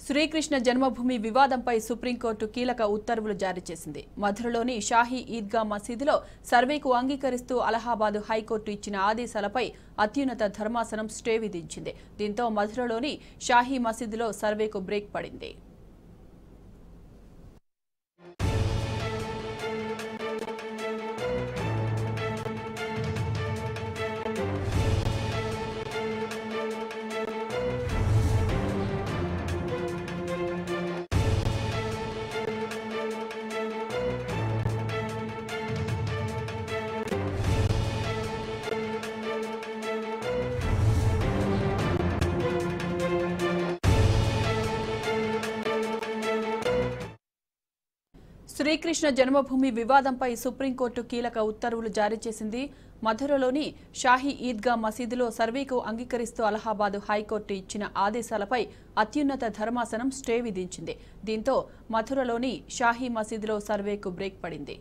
శ్రీకృష్ణ జన్మభూమి వివాదంపై సుప్రీంకోర్టు కీలక ఉత్తర్వులు జారీ చేసింది. మధురలోని షాహీ ఈద్గా మసీదులో సర్వేకు అంగీకరిస్తూ అలహాబాద్ హైకోర్టు ఇచ్చిన ఆదేశాలపై అత్యున్నత ధర్మాసనం స్టే విధించింది. దీంతో మధురలోని షాహీ మసీదులో సర్వేకు బ్రేక్ పడింది. శ్రీకృష్ణ జన్మభూమి వివాదంపై సుప్రీంకోర్టు కీలక ఉత్తర్వులు జారీ చేసింది. మధురలోని షాహీ ఈద్గా మసీదులో సర్వేకు అంగీకరిస్తూ అలహాబాద్ హైకోర్టు ఇచ్చిన ఆదేశాలపై అత్యున్నత ధర్మాసనం స్టే విధించింది. దీంతో మధురలోని షాహీ మసీదులో సర్వేకు బ్రేక్ పడింది.